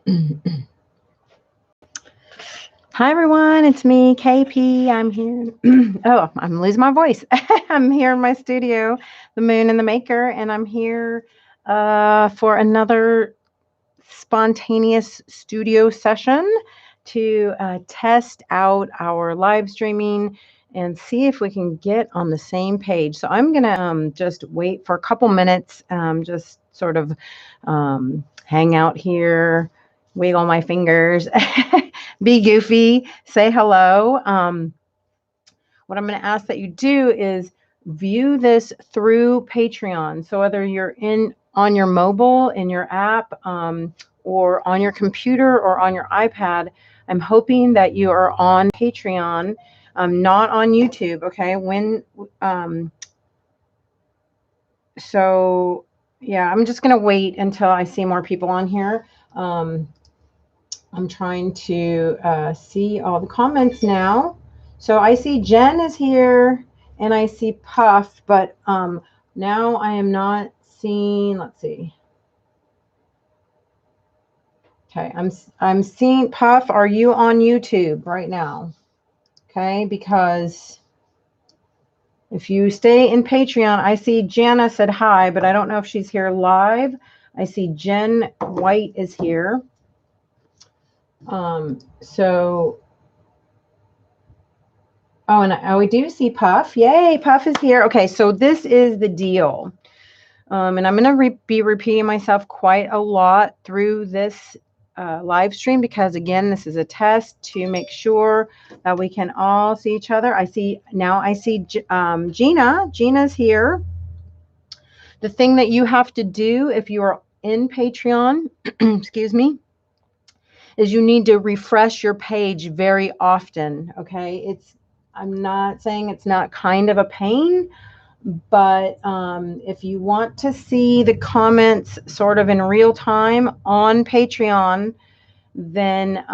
Hi everyone, it's me, Kae Pea. I'm here. Oh, I'm losing my voice. I'm here in my studio, The Moon and the Maker, and I'm here for another spontaneous studio session to test out our live streaming and see if we can get on the same page. So I'm gonna just wait for a couple minutes, just sort of hang out here, wiggle my fingers, be goofy, say hello. What I'm going to ask that you do is view this through Patreon. So whether you're on your mobile, in your app, or on your computer or on your iPad, I'm hoping that you are on Patreon, not on YouTube. Okay. So yeah, I'm just going to wait until I see more people on here. I'm trying to see all the comments now. So I see Jen is here and I see Puff, but now I am not seeing, let's see. Okay, I'm seeing Puff. Are you on YouTube right now? Okay, because if you stay in Patreon, I see Jana said hi, but I don't know if she's here live. I see Jen White is here. Oh, we do see Puff. Yay, Puff is here. Okay, so this is the deal. And I'm going to be repeating myself quite a lot through this live stream because, again, this is a test to make sure that we can all see each other. I see Gina. Gina's here. The thing that you have to do if you are in Patreon, excuse me, is you need to refresh your page very often, okay? I'm not saying it's not kind of a pain, but if you want to see the comments sort of in real time on Patreon, then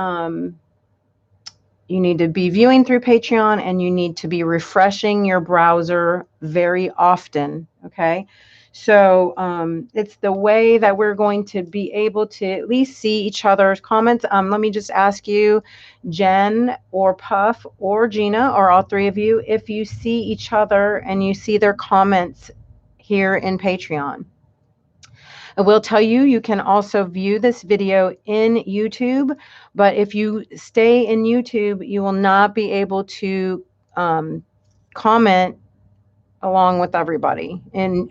you need to be viewing through Patreon and you need to be refreshing your browser very often, okay? So it's the way that we're going to be able to at least see each other's comments. Let me just ask you, Jen or Puff or Gina or all three of you, if you see each other and you see their comments here in Patreon. I will tell you, you can also view this video in YouTube, but if you stay in YouTube, you will not be able to comment along with everybody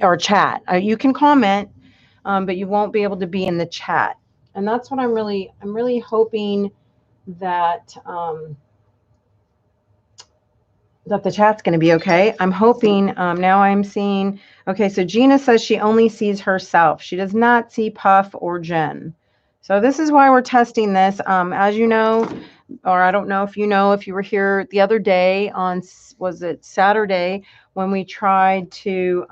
or chat. You can comment, but you won't be able to be in the chat. And that's what I'm really hoping that that the chat's going to be okay. I'm hoping now I'm seeing, okay, so Gina says she only sees herself. She does not see Puff or Jen. So this is why we're testing this. As you know, or I don't know if you know, if you were here the other day on, was it Saturday, when we tried to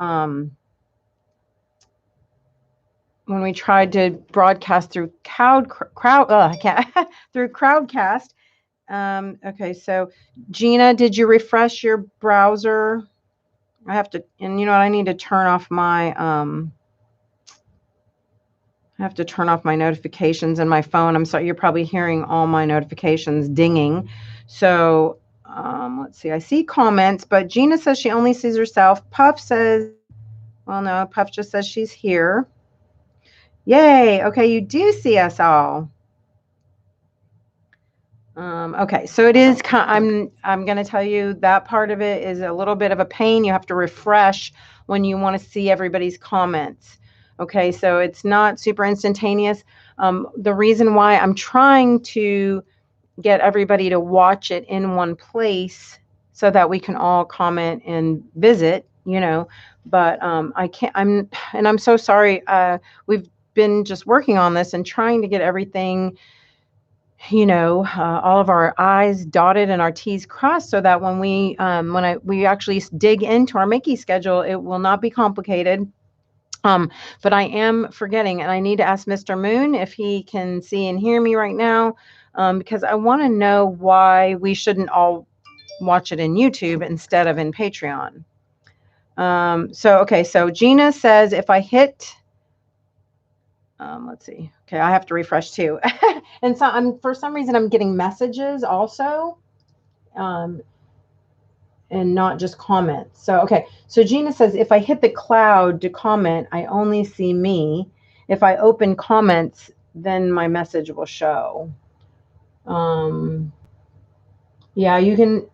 broadcast through through Crowdcast. Okay, so Gina, did you refresh your browser? I have to, and you know what, I need to turn off my I have to turn off my notifications in my phone. I'm sorry, you're probably hearing all my notifications dinging. So let's see, I see comments, but Gina says she only sees herself. Puff says, well, no, Puff just says she's here. Yay, okay, you do see us all. Okay, so it is, I'm going to tell you that part of it is a little bit of a pain. You have to refresh when you want to see everybody's comments. Okay, so it's not super instantaneous. The reason why I'm trying to get everybody to watch it in one place so that we can all comment and visit, you know, but I can't, I'm so sorry. We've been just working on this and trying to get everything, you know, all of our I's dotted and our T's crossed so that when we actually dig into our Mickey schedule, it will not be complicated. But I am forgetting, and I need to ask Mr. Moon if he can see and hear me right now, because I want to know why we shouldn't all watch it in YouTube instead of in Patreon. Okay, so Gina says if I hit Let's see. Okay, I have to refresh too. And so for some reason I'm getting messages also, um, and not just comments. So okay. So Gina says if I hit the cloud to comment, I only see me. If I open comments, then my message will show. Yeah, you can.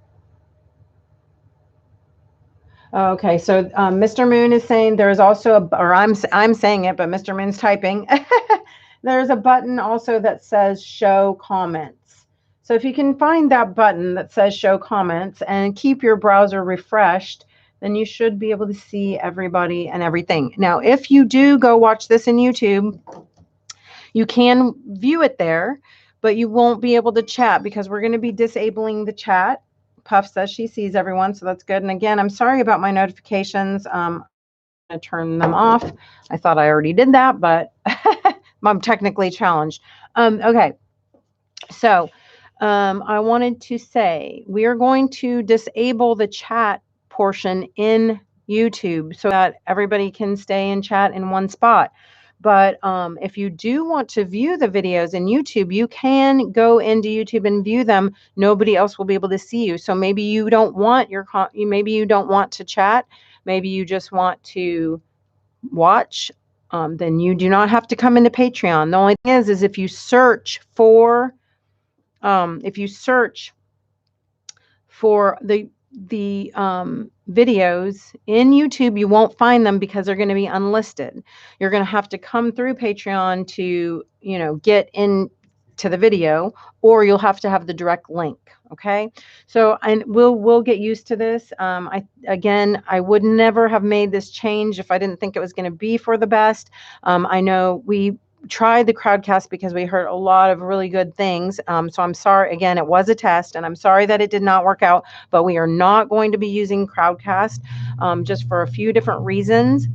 Okay, so Mr. Moon is saying there is also or I'm saying it, but Mr. Moon's typing. There's a button also that says show comments. So if you can find that button that says show comments and keep your browser refreshed, then you should be able to see everybody and everything. Now, if you do go watch this in YouTube, you can view it there, but you won't be able to chat because we're going to be disabling the chat. Puff says she sees everyone, so that's good. And again, I'm sorry about my notifications. I'm going to turn them off. I thought I already did that, but I'm technically challenged. Okay, so I wanted to say we are going to disable the chat portion in YouTube so that everybody can stay in chat in one spot. But if you do want to view the videos in YouTube, you can go into YouTube and view them. Nobody else will be able to see you. So maybe you don't want maybe you don't want to chat. Maybe you just want to watch. Then you do not have to come into Patreon. The only thing is if you search for if you search for the videos in YouTube, you won't find them because they're going to be unlisted. You're going to have to come through Patreon to, get into the video, or you'll have to have the direct link. Okay. So, and we'll get used to this. I would never have made this change if I didn't think it was going to be for the best. I know we tried the Crowdcast because we heard a lot of really good things. So I'm sorry, again, it was a test and I'm sorry that it did not work out, but we are not going to be using Crowdcast just for a few different reasons.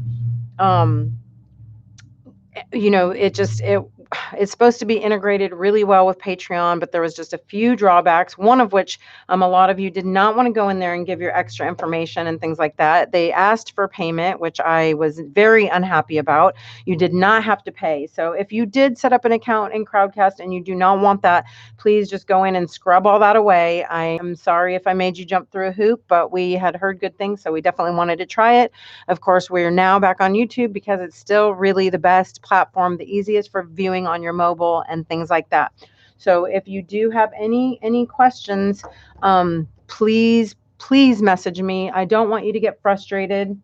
It's supposed to be integrated really well with Patreon, but there was just a few drawbacks, one of which a lot of you did not want to go in there and give your extra information and things like that. They asked for payment, which I was very unhappy about. You did not have to pay. So if you did set up an account in Crowdcast and you do not want that, please just go in and scrub all that away. I am sorry if I made you jump through a hoop, but we had heard good things, so we definitely wanted to try it. Of course, we're now back on YouTube because it's still really the best platform, the easiest for viewing on your mobile and things like that. So if you do have any questions, please message me. I don't want you to get frustrated,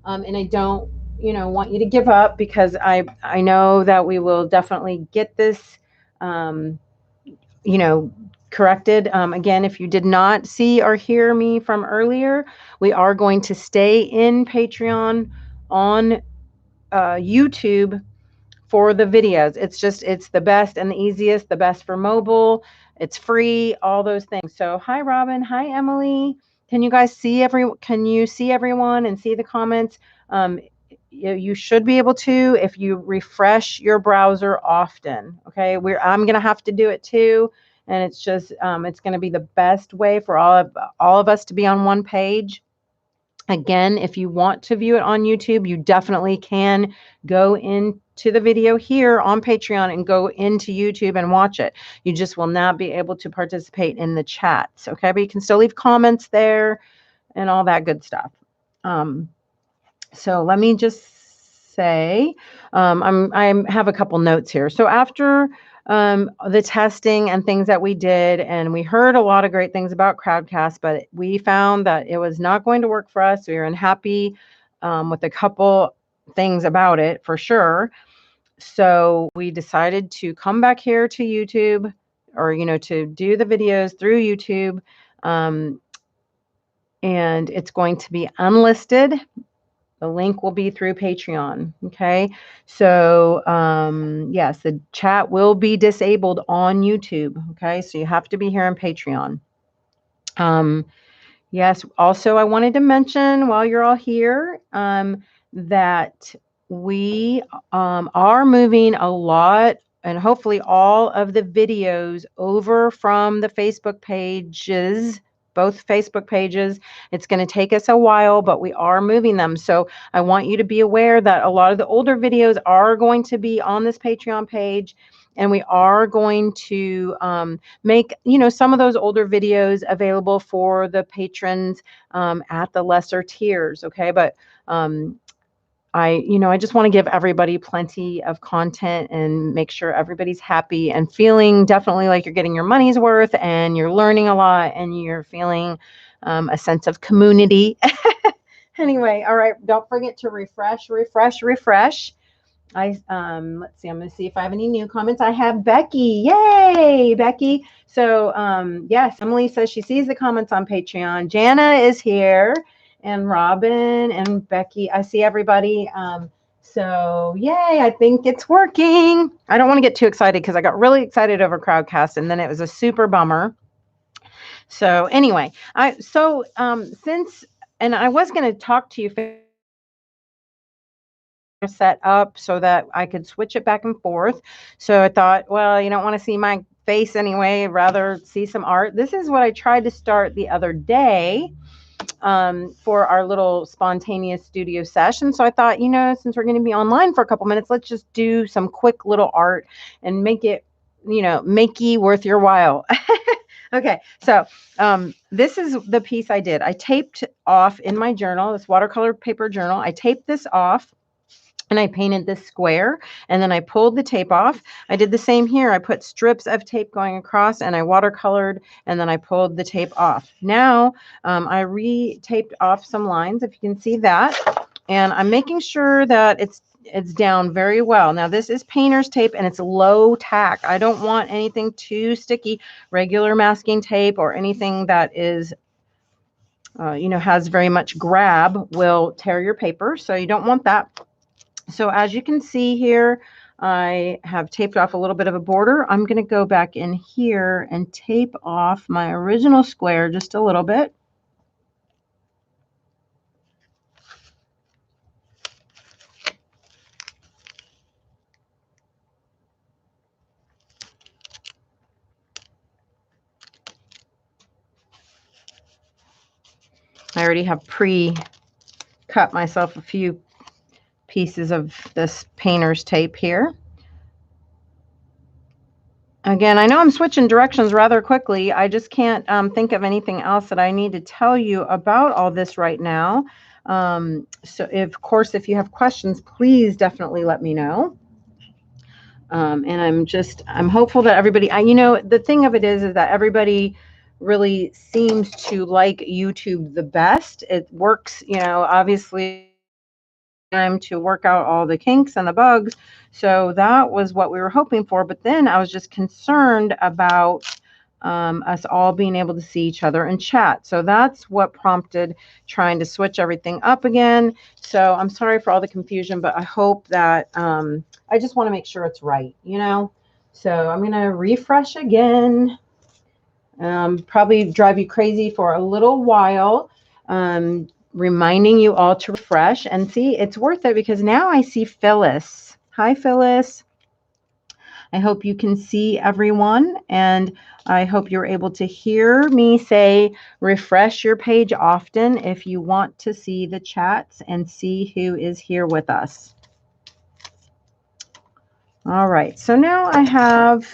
and I don't want you to give up, because I know that we will definitely get this corrected. Again, if you did not see or hear me from earlier, we are going to stay in Patreon on YouTube for the videos. It's the best and the easiest, the best for mobile. It's free, all those things. So hi, Robin. Hi, Emily. Can you see everyone and see the comments? You should be able to if you refresh your browser often. Okay, I'm gonna have to do it too, and it's just it's gonna be the best way for all of us to be on one page. Again, if you want to view it on YouTube, you definitely can go into the video here on Patreon and go into YouTube and watch it. You just will not be able to participate in the chats, okay? But you can still leave comments there and all that good stuff. So let me just say, I have a couple notes here. So after the testing and things that we did, and we heard a lot of great things about Crowdcast, but we found that it was not going to work for us. We were unhappy with a couple things about it for sure. So we decided to come back here to YouTube, or to do the videos through YouTube, and it's going to be unlisted. The link will be through Patreon. Okay. So, yes, the chat will be disabled on YouTube. Okay. So you have to be here on Patreon. Yes. Also, I wanted to mention while you're all here, that we are moving a lot and hopefully all of the videos over from the Facebook pages both Facebook pages. It's going to take us a while, but we are moving them. So I want you to be aware that a lot of the older videos are going to be on this Patreon page. And we are going to make, some of those older videos available for the patrons at the lesser tiers. Okay. But I just want to give everybody plenty of content and make sure everybody's happy and feeling definitely like you're getting your money's worth and you're learning a lot and you're feeling a sense of community. Anyway, all right. Don't forget to refresh. Let's see, I'm going to see if I have any new comments. I have Becky. Yay, Becky. So, yes, Emily says she sees the comments on Patreon. Jana is here, and Robin and Becky. I see everybody. So, yay, I think it's working. I don't want to get too excited because I got really excited over Crowdcast, and then it was a super bummer. So, anyway, and I was going to talk to you set up so that I could switch it back and forth. So I thought, well, you don't want to see my face anyway, rather see some art. This is what I tried to start the other day for our little spontaneous studio session. So I thought, since we're going to be online for a couple minutes, let's just do some quick little art and make it, makey worth your while. Okay, so this is the piece I did. I taped off in my journal, this watercolor paper journal. I taped this off. And I painted this square, and then I pulled the tape off. I did the same here. I put strips of tape going across, and I watercolored, and then I pulled the tape off. Now, I re-taped off some lines, if you can see that, and I'm making sure that it's down very well. Now, this is painter's tape, and it's low tack. I don't want anything too sticky. Regular masking tape or anything that is has very much grab will tear your paper, so you don't want that. So as you can see here, I have taped off a little bit of a border. I'm going to go back in here and tape off my original square just a little bit. I already have pre-cut myself a few pieces of this painter's tape here. Again, I know I'm switching directions rather quickly. I just can't think of anything else that I need to tell you about all this right now. So, of course, if you have questions, please definitely let me know. And I'm hopeful that everybody, the thing of it is that everybody really seems to like YouTube the best. It works, obviously to work out all the kinks and the bugs. So that was what we were hoping for. But then I was just concerned about us all being able to see each other and chat. So that's what prompted trying to switch everything up again. So I'm sorry for all the confusion, but I hope that I just want to make sure it's right, So I'm going to refresh again. Probably drive you crazy for a little while. Reminding you all to refresh and see it's worth it because now I see Phyllis. Hi, Phyllis. I hope you can see everyone, and I hope you're able to hear me say refresh your page often if you want to see the chats and see who is here with us. All right, so now I have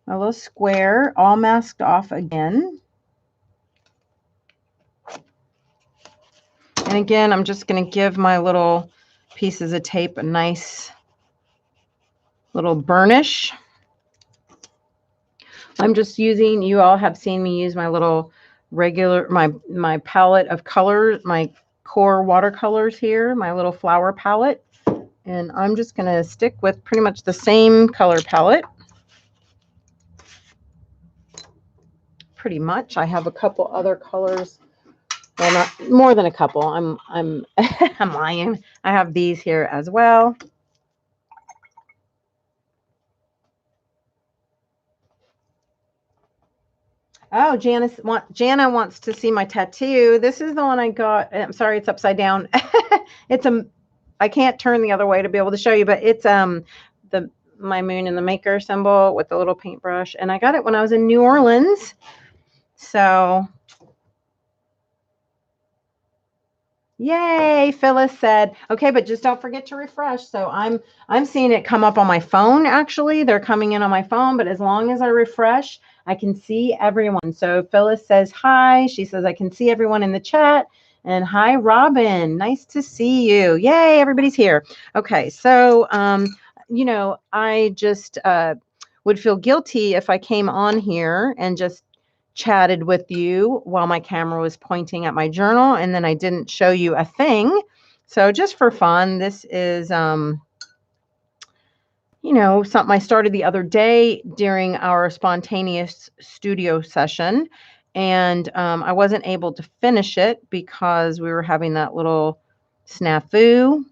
a little square all masked off again. And again, I'm just going to give my little pieces of tape a nice little burnish. I'm just using, you all have seen me use my little regular, my palette of colors, my core watercolors here, my little flower palette. And I'm just going to stick with pretty much the same color palette. Pretty much. I have a couple other colors. Well, not more than a couple. I'm I'm lying. I have these here as well. Oh, Jana wants to see my tattoo. This is the one I got. I'm sorry, it's upside down. I can't turn the other way to be able to show you, but it's my moon and the maker symbol with the little paintbrush, and I got it when I was in New Orleans. So Yay, Phyllis said. Okay, but just don't forget to refresh. So I'm seeing it come up on my phone actually. They're coming in on my phone, but as long as I refresh, I can see everyone. So Phyllis says hi. She says I can see everyone in the chat. And hi, Robin. Nice to see you. Yay, everybody's here. Okay, so I just would feel guilty if I came on here and just chatted with you while my camera was pointing at my journal and then I didn't show you a thing. So just for fun, this is something I started the other day during our spontaneous studio session, and I wasn't able to finish it because we were having that little snafu.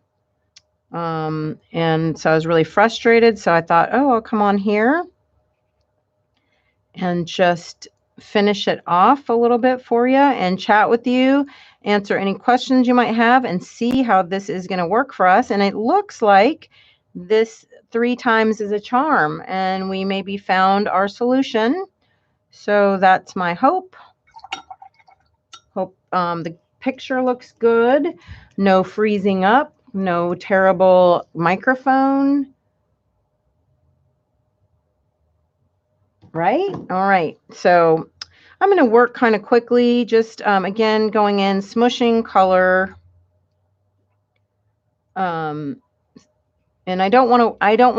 And so I was really frustrated. So I thought, oh, I'll come on here and just finish it off a little bit for you and chat with you, answer any questions you might have, and see how this is going to work for us. And it looks like this 3 times is a charm, and we maybe found our solution. So that's my hope. Hope the picture looks good. No freezing up, no terrible microphone. Right? All right. So I'm going to work kind of quickly, just again, going in, smushing color. And I don't want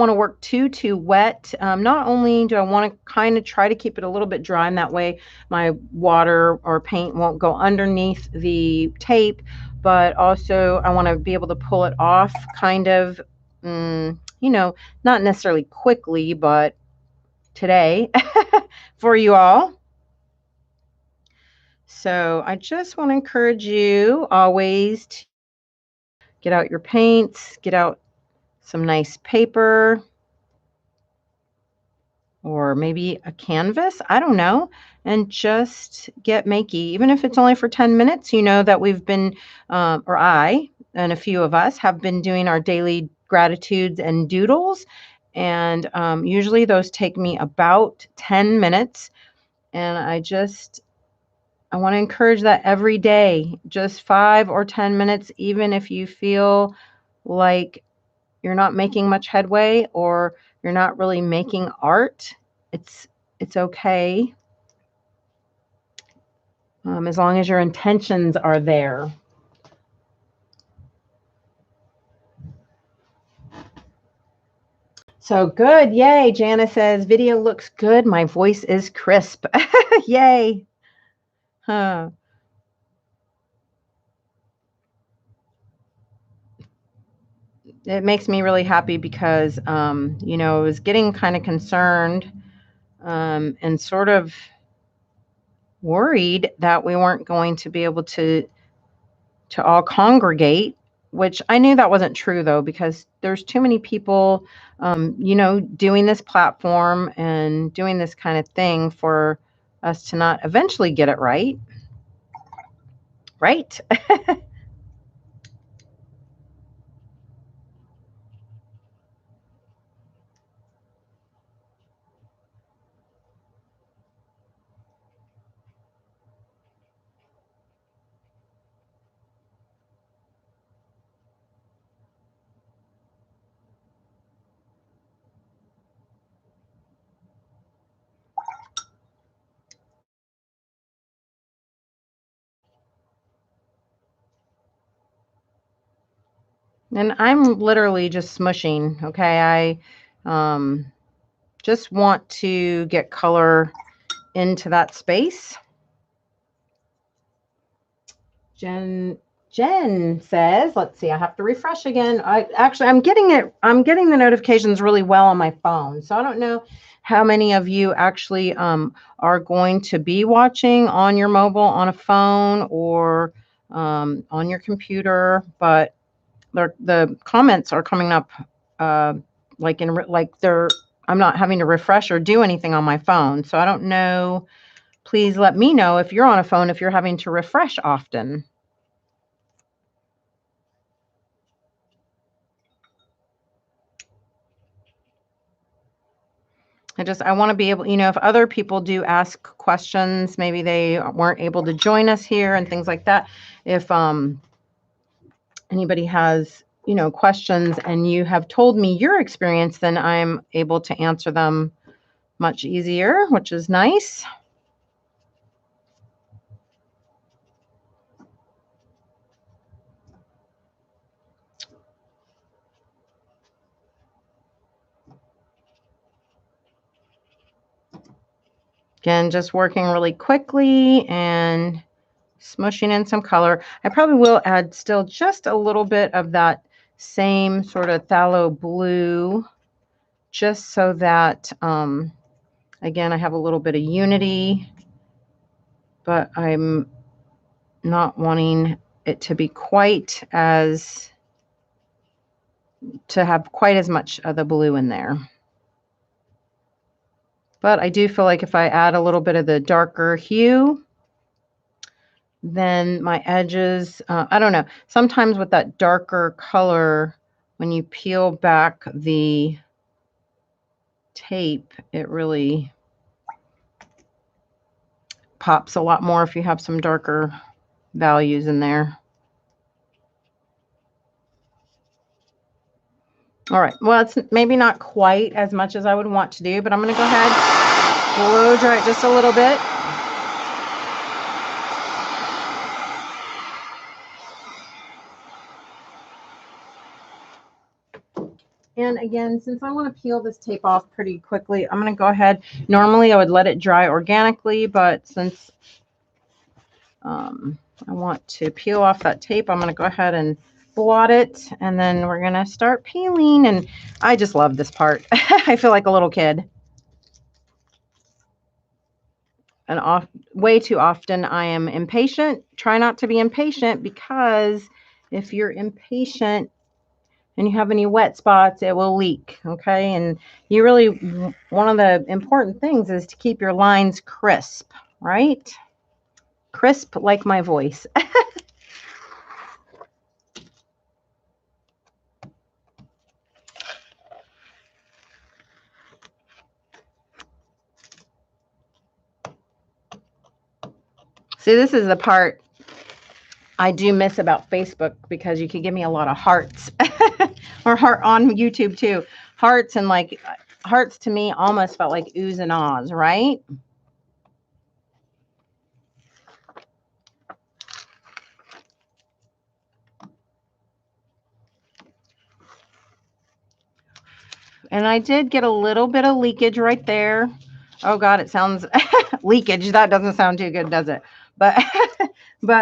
to work too wet. Not only do I want to kind of try to keep it a little bit dry, and that way my water or paint won't go underneath the tape, but also I want to be able to pull it off kind of, not necessarily quickly, but today for you all. So I just want to encourage you always to get out your paints, get out some nice paper, or maybe a canvas, I don't know, and just get makey. Even if it's only for 10 minutes, you know that we've been, or I and a few of us have been doing our daily gratitudes and doodles. And usually those take me about 10 minutes. And I want to encourage that every day, just 5 or 10 minutes, even if you feel like you're not making much headway or you're not really making art. It's okay, as long as your intentions are there. So good. Yay. Jana says, video looks good. My voice is crisp. Yay. Huh. It makes me really happy because, I was getting kind of concerned and sort of worried that we weren't going to be able to all congregate, which I knew that wasn't true though, because there's too many people, doing this platform and doing this kind of thing for us to not eventually get it right. Right? And I'm literally just smushing. Okay. I just want to get color into that space. Jen says, let's see, I have to refresh again. I'm getting the notifications really well on my phone. So I don't know how many of you actually are going to be watching on your mobile, on a phone, or on your computer, but the comments are coming up I'm not having to refresh or do anything on my phone. So I don't know. Please let me know if you're on a phone, if you're having to refresh often. I want to be able, if other people do ask questions, maybe they weren't able to join us here and things like that. If anybody has, questions and you have told me your experience, then I'm able to answer them much easier, which is nice. Again, just working really quickly and smushing in some color. I probably will add still just a little bit of that same sort of phthalo blue, just so that, again, I have a little bit of unity, but I'm not wanting it to be to have quite as much of the blue in there. But I do feel like if I add a little bit of the darker hue, then my edges, I don't know, sometimes with that darker color, when you peel back the tape, it really pops a lot more if you have some darker values in there. All right, well, it's maybe not quite as much as I would want to do, but I'm going to go ahead, blow dry it just a little bit. And again, since I want to peel this tape off pretty quickly, I'm going to go ahead. Normally, I would let it dry organically, but since I want to peel off that tape, I'm going to go ahead and blot it, and then we're going to start peeling. And I just love this part. I feel like a little kid. And way too often I am impatient. Try not to be impatient, because if you're impatient and you have any wet spots, it will leak. Okay. And you really, one of the important things is to keep your lines crisp, right? Crisp like my voice. See, this is the part I do miss about Facebook, because you could give me a lot of hearts or heart on YouTube too. Hearts, and like hearts to me almost felt like oohs and ahs, right? And I did get a little bit of leakage right there. Oh God, it sounds leakage. That doesn't sound too good, does it? But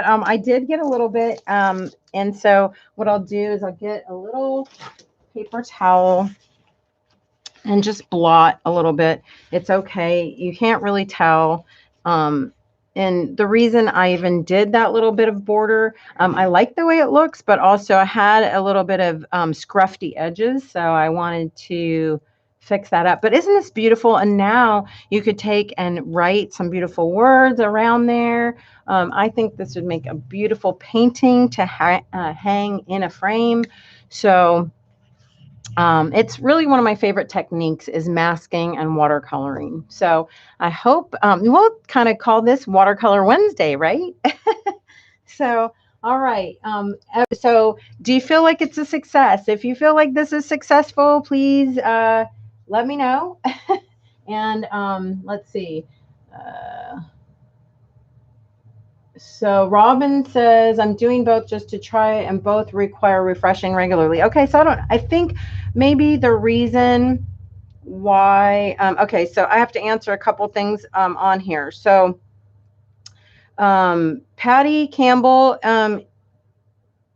I did get a little bit. And so what I'll do is I'll get a little paper towel and just blot a little bit. It's okay. You can't really tell. And the reason I even did that little bit of border, I like the way it looks, but also I had a little bit of scruffy edges. So I wanted to fix that up. But isn't this beautiful? And now you could take and write some beautiful words around there. I think this would make a beautiful painting to hang in a frame. So it's really one of my favorite techniques is masking and watercoloring. So I hope we'll kind of call this Watercolor Wednesday, right? So, all right. So do you feel like it's a success? If you feel like this is successful, please let me know. And let's see. So Robin says, I'm doing both just to try, and both require refreshing regularly. Okay, so I think maybe the reason why, okay, so I have to answer a couple things on here. So Patty Campbell,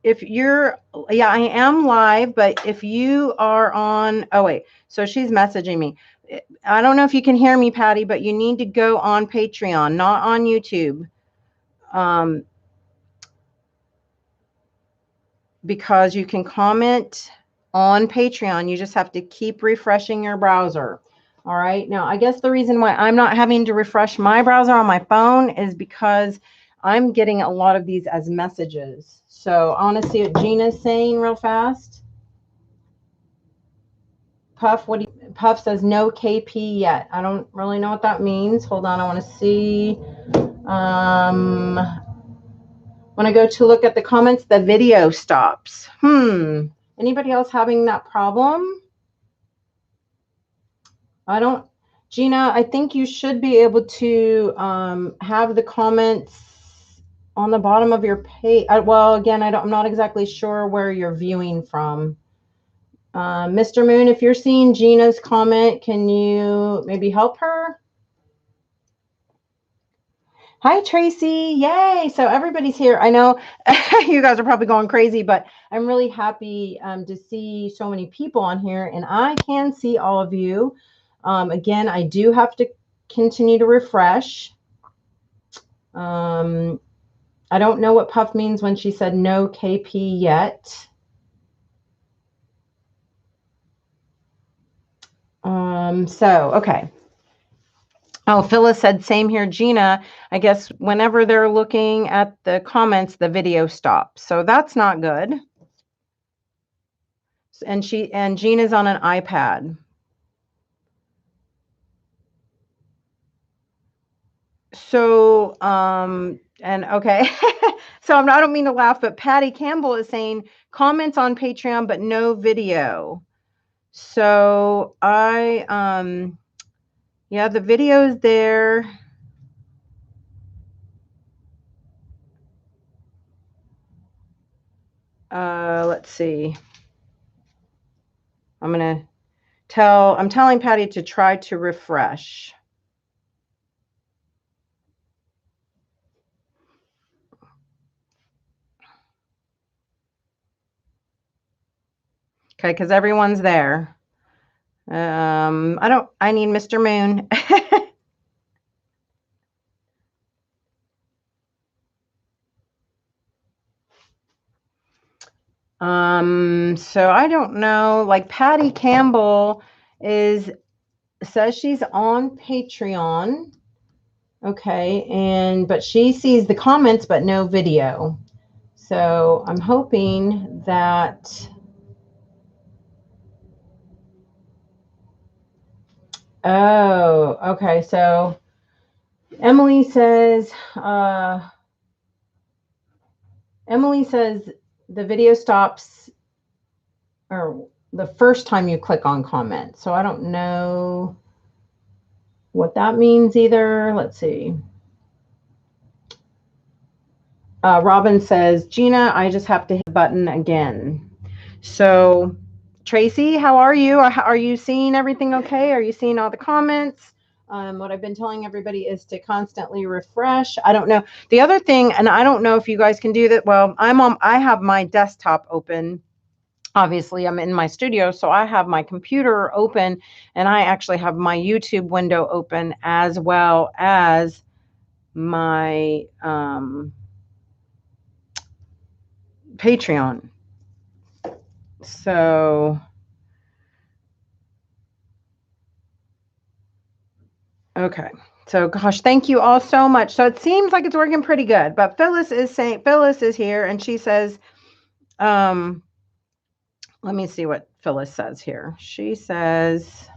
if you're, yeah, I am live, but if you are on, oh wait, so she's messaging me. I don't know if you can hear me, Patty, but you need to go on Patreon, not on YouTube. Because you can comment on Patreon. You just have to keep refreshing your browser. All right. Now, I guess the reason why I'm not having to refresh my browser on my phone is because I'm getting a lot of these as messages. So I want to see what Gina's saying real fast. Puff, Puff says no KP yet. I don't really know what that means. Hold on. I want to see. When I go to look at the comments, the video stops. Anybody else having that problem? Gina, I think you should be able to have the comments on the bottom of your page. Well, again, I'm not exactly sure where you're viewing from. Mr. Moon, if you're seeing Gina's comment, can you maybe help her? Hi, Tracy. Yay. So everybody's here. I know you guys are probably going crazy, but I'm really happy to see so many people on here, and I can see all of you. Again, I do have to continue to refresh. I don't know what Puff means when she said no KP yet. Okay. Oh, Phyllis said, same here, Gina. I guess whenever they're looking at the comments, the video stops. So that's not good. And Gina's on an iPad. So, and okay. So I don't mean to laugh, but Patty Campbell is saying comments on Patreon, but no video. So yeah, the video is there. Let's see. I'm telling Patty to try to refresh. Okay, because everyone's there. I need Mr. Moon. So I don't know, like Patty Campbell says she's on Patreon. Okay, but she sees the comments but no video. So I'm hoping that okay. So Emily says the video stops or the first time you click on comment. So I don't know what that means either. Let's see. Robin says, Gina, I just have to hit the button again. So Tracy, how are you? Are you seeing everything okay? Are you seeing all the comments? What I've been telling everybody is to constantly refresh. I don't know. The other thing, and I don't know if you guys can do that. Well, I have my desktop open. Obviously, I'm in my studio, so I have my computer open, and I actually have my YouTube window open as well as my Patreon. So, okay. So, gosh, thank you all so much. So it seems like it's working pretty good, but Phyllis is here, and she says, let me see what Phyllis says here. She says,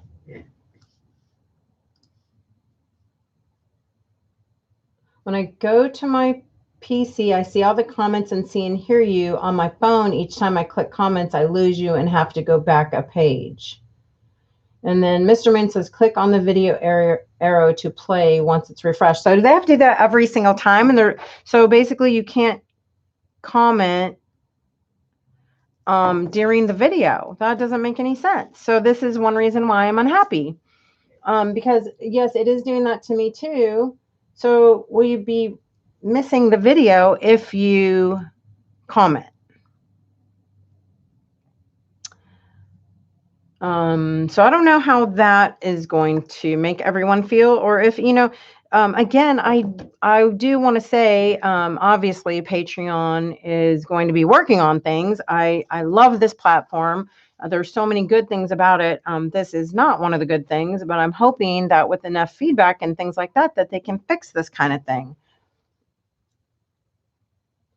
when I go to my PC, I see all the comments and see and hear you. On my phone, each time I click comments, I lose you and have to go back a page. And then Mr. Moon says, click on the video arrow to play once it's refreshed. So do they have to do that every single time? And so basically you can't comment during the video. That doesn't make any sense. So this is one reason why I'm unhappy. Because yes, it is doing that to me too. So will you be missing the video if you comment? So I don't know how that is going to make everyone feel, or if, again, I do want to say, obviously Patreon is going to be working on things. I love this platform. There's so many good things about it. This is not one of the good things, but I'm hoping that with enough feedback and things like that, that they can fix this kind of thing.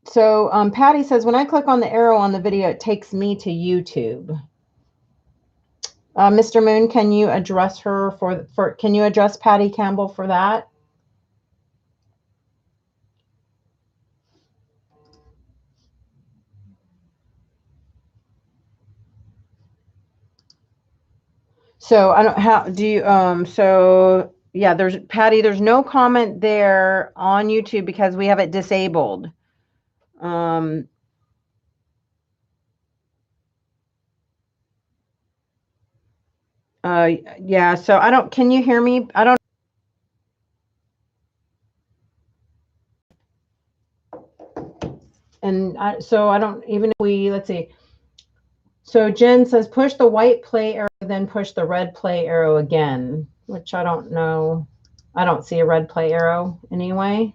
So Patty says, when I click on the arrow on the video, it takes me to YouTube. Mr. Moon, can you address her can you address Patty Campbell for that? So I don't, how do you, so yeah, there's Patty, there's no comment there on YouTube because we have it disabled. Um, yeah, so I don't, can you hear me? I don't, so I don't, even if we, let's see. So Jen says, push the white play arrow, then push the red play arrow again, which I don't know. I don't see a red play arrow anyway.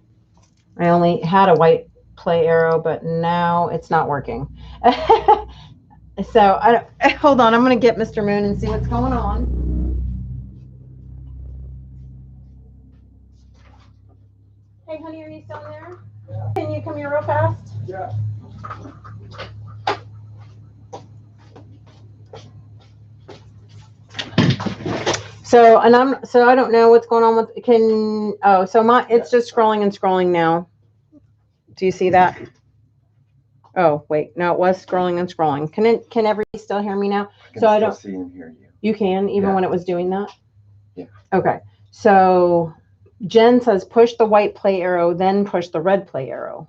I only had a white play arrow, but now it's not working. So I don't, hold on. I'm going to get Mr. Moon and see what's going on. Hey, honey, are you still in there? Yeah. Can you come here real fast? Yeah. So, I don't know what's going on with, it's just scrolling and scrolling now. Do you see that? Oh, wait, no, it was scrolling and scrolling. Can everybody still hear me now? I don't see and hear you. You can, even when it was doing that? Yeah. Okay. So Jen says push the white play arrow, then push the red play arrow.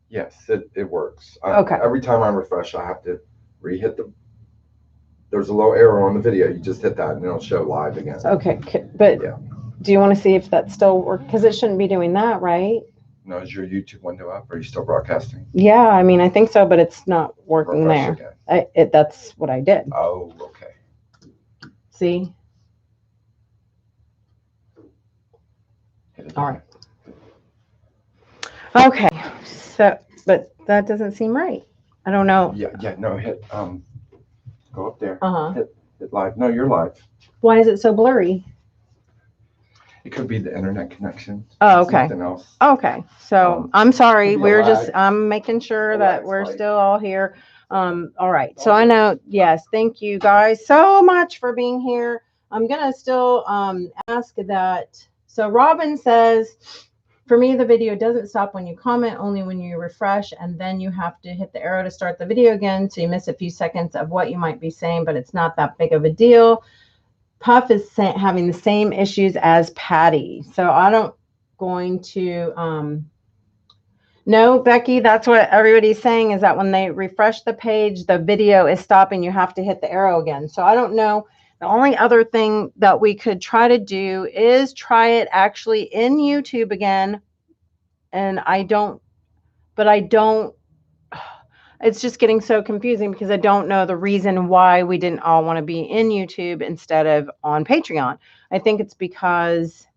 Yes, it works. Okay. Every time I refresh, I have to re-hit there's a little arrow on the video. You just hit that and it'll show live again. Okay, but yeah. Do you want to see if that still works? Because it shouldn't be doing that, right? No, is your YouTube window up? Or are you still broadcasting? Yeah, I mean, I think so, but it's not working refresh there. That's what I did. Oh, okay. See? All right. Okay. So, but that doesn't seem right. I don't know. Yeah. No, hit go up there. Hit live. No, you're live. Why is it so blurry? It could be the internet connection. Oh, okay. Something else. Okay. So I'm sorry. I'm making sure that we're still all here. All right. So I know, yes, thank you guys so much for being here. I'm going to still ask that. So Robin says, for me, the video doesn't stop when you comment, only when you refresh, and then you have to hit the arrow to start the video again. So you miss a few seconds of what you might be saying, but it's not that big of a deal. Puff is having the same issues as Patty. So I don't going to, no, Becky, that's what everybody's saying is that when they refresh the page, the video is stopping. You have to hit the arrow again. So I don't know. The only other thing that we could try to do is try it actually in YouTube again. And it's just getting so confusing because I don't know the reason why we didn't all want to be in YouTube instead of on Patreon. I think it's because,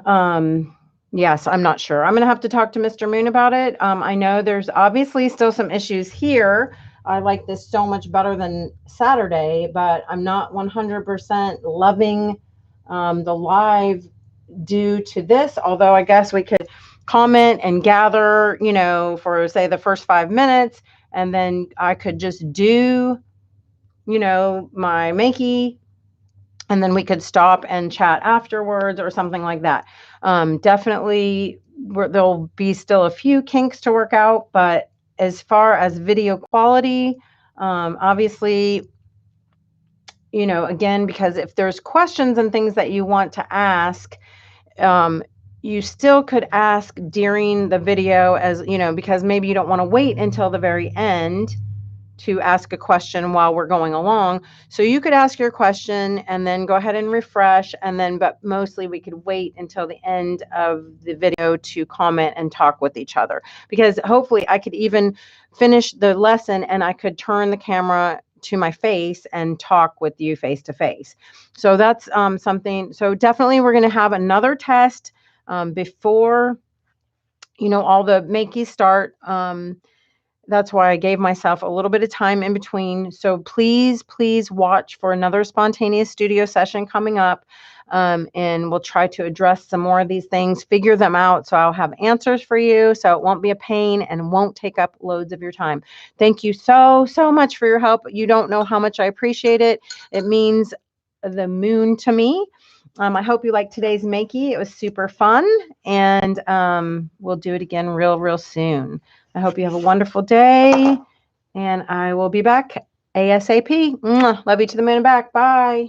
yes, I'm not sure. I'm going to have to talk to Mr. Moon about it. I know there's obviously still some issues here. I like this so much better than Saturday, but I'm not 100% loving the live due to this, although I guess we could comment and gather, for say the first 5 minutes, and then I could just do, my Makey, and then we could stop and chat afterwards or something like that. Definitely there'll be still a few kinks to work out, but as far as video quality, obviously, again, because if there's questions and things that you want to ask, you still could ask during the video, as because maybe you don't want to wait until the very end to ask a question while we're going along. So you could ask your question and then go ahead and refresh, but mostly we could wait until the end of the video to comment and talk with each other, because hopefully I could even finish the lesson and I could turn the camera to my face and talk with you face to face. So that's something. So definitely we're going to have another test before all the Makeys start. That's why I gave myself a little bit of time in between. So please watch for another spontaneous studio session coming up. And we'll try to address some more of these things, figure them out. So I'll have answers for you. So it won't be a pain and won't take up loads of your time. Thank you so much for your help. You don't know how much I appreciate it. It means the moon to me. I hope you liked today's Makey. It was super fun. And we'll do it again real soon. I hope you have a wonderful day, and I will be back ASAP. Mwah. Love you to the moon and back. Bye.